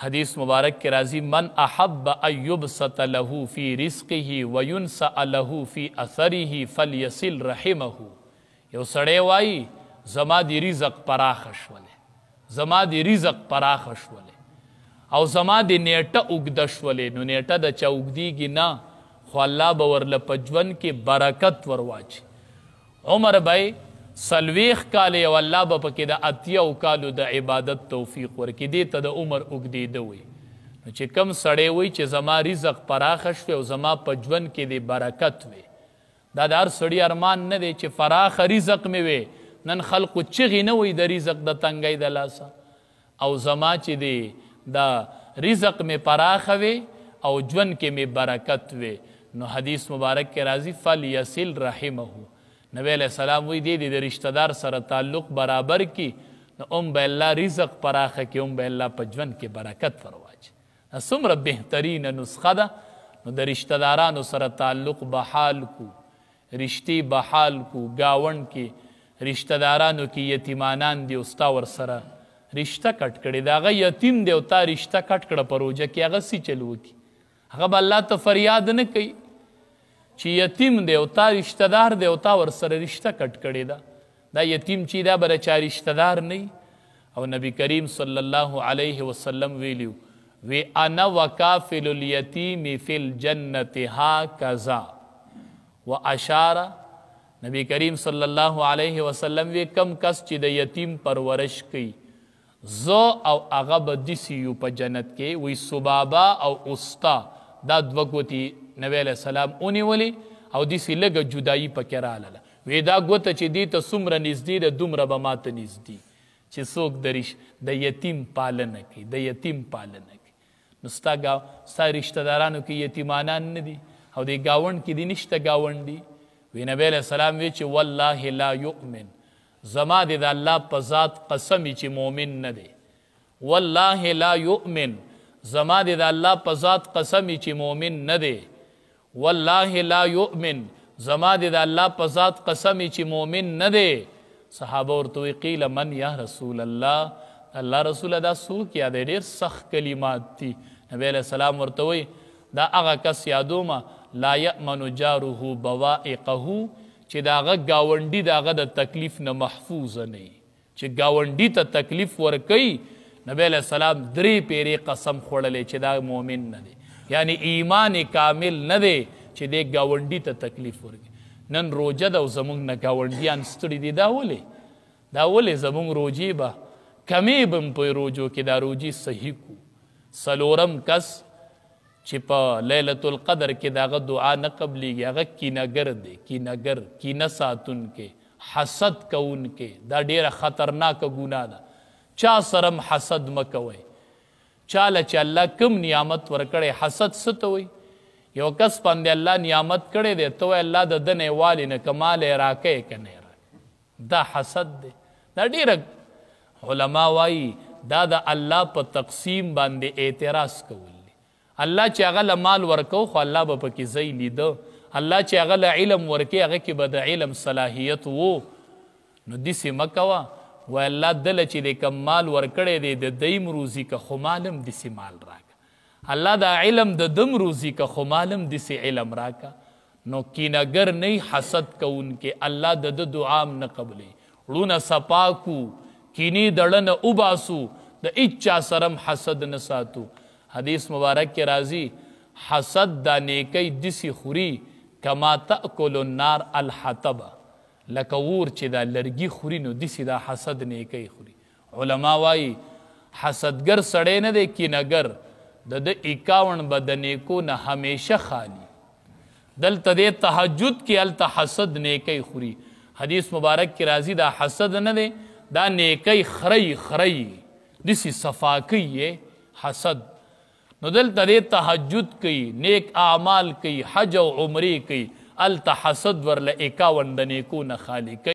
حدیث مبارک کے راضی من احب ان یبسط له فی رزقه وینسأ له فی اثره فلیصل رحمه. یو سړی وایي زما دی رزق پراخ شولی، زما دی رزق پراخ شولی او زما دی نیټه اوږده شولی. نو نیټه د چا اوږدیږي نه، خو الله به ورله په ژوند کې برکت ورواچي. عمر به 40 کاله او الله به پکې د 80 کالو د عبادت توفیق ورکړي. دې ته د عمر اوږدېده وي. نو چې کم سړی وایي چې زما رزق پراخه شوی او زما په ژوند کې د برکت وي، دا د هر سړي ارمان نه دی چې فراخه رزق مې وي. نن خلقو چغې نه وایي د رزق د تنګۍ د لاسه، او زما چې دی دا رزق مې پراخه وي او ژوند کې مې برکت وي. نو حدیث مبارک کې راځي فلیصل رحمه. نبی علیہ السلام وی دی د رشتہ دار سره تعلق برابر کی، نو به الله رزق پراخه کی، به الله په ژوند کې برکت ورواچي. څومره بهترینه نسخه ده. نو د رشتہ دارانو سره تعلق بحال کو، رشتې بحال کو. گاونډ کې رشتہ دارانو کې یتیمانان دی، استا ور سره رشتہ کټ کړي، دا هغه یتیم دی او تا رشتہ کټ کړه په روژه کې، هغه سی چلو کی، هغه به الله ته فریاد نه کوي چې یتیم دی او تا رشتہ دار دی او تا ور سره رشتہ کټ کړی ده. دا یتیم چې دا به د چا رشتہ دار نه. او نبی کریم صلی الله علیه وسلم ویلیو وی انا وکافل الیتیم فی الجنة هکذا و اشاره. نبی کریم صلی الله علیه وسلم وی کم کس چې د یتیم پرورش کوي، زو او هغه به داسې یو په جنت کې. وی سبابا او استا دا دوه ګوتې نبی علیہ السلام ونیولې او داسې لږه جدایي پکې راغله. وی دا ګوته چې دې ته څومره نږدې ده دومره به ماته نږدې چې څوک د یتیم پالنه کوي، د یتیم پالنه کوي. نو ستا رشتہ دارانو کې یتیمانان نه دي او د ګاونډ کې دي نشته ګاونډي. وی نبی علیہ السلام وی چې والله لا یؤمن، زما د الله په ذات قسم چې مؤمن نه دی. والله لا یؤمن، زما د الله په ذات قسم چې مؤمن نه دی. والله لا یؤمن، زما د الله په ذات قسم چې مؤمن نه دی. صحابه ورته وی قیل من یا رسول الله، الله رسول دا څوک یا دی؟ ډېر سخت کلمات دي. نبی علیہ السلام ورته وی دا هغه کس یادومه لا یأمن جاره بوائقه، چې د هغه ګاونډي د هغه د تکلیف نه محفوظ نه وي. چې ګاونډي ته تکلیف ورکوي، نبی علیہ السلام 3 پیرې قسم خوړلی چې دا مؤمن نه دی، یعنی ایمان کامل نه دی چې دی ګاونډي ته تکلیف ورکوي. نن روژه ده او زمونږ نه ګاونډیان ستړي دي. دا ولې زمونږ روژې به کمې به م په روژو کې دا روژې صحیح کو. 4م کس چې په لیلة القدر کې د هغه دعا نه قبلیږي، هغه کینهګر دی. کینهګر، کینه ساتونکی، حسد کوونکی. دا ډیره خطرناکه ګناه ده. چا سره حسد مه کوئ. چاله چې الله کم نعمت ورکړی، حسد څه ته وایي؟ یو کس باندې الله نعمت کړی دی، ته وایې الله د ده نه یې والې نه که مال یې راکوې که نه یې راکوې. دا حسد دی. دا ډیره علما وایي دا د الله په تقسیم باندې اعتراض کول دی. الله چې هغه له مال ورکو خو الله به پکې ځای لیده. الله چې هغه له علم ورکوي هغه کې به د علم صلاحیت و. نو داسې مه کوه وای الله دله چې د کوم مال ورکړی دی د دیم روزي که خو مالم داسې مال راکه. الله دا علم د دم روزي که خو مالم داسې علم راکه. نو کینهګر نه حسد کوونکې الله د ده دعا هم نه قبلوي. ړونه صفا کو، کینې دړه نه وباسو، د هېچ چا سره هم حسد نه ساتو. حدیث مبارک کې راځي حسد دا نیکی داسې خوري کما تأکل النار الحطب، لکه اور چې دا لرګي خوري نو داسې دا حسد نیکی خوري. علما وایي حسدګر سړی نه دی، کینهګر د ده 51 به د نیکو نه همیشه خالی. دلته دی تهجد کې هلته حسد نیکی خوري. حدیث مبارک کې راځي دا حسد نه دی، دا نیکی خری داسې صفا کوي حسد. نو دلته دی تهجد کوي، نیک اعمال کوي، حج او عمرې کوي، هلته حسد ورله 51 د نیکو نه خالی کوي.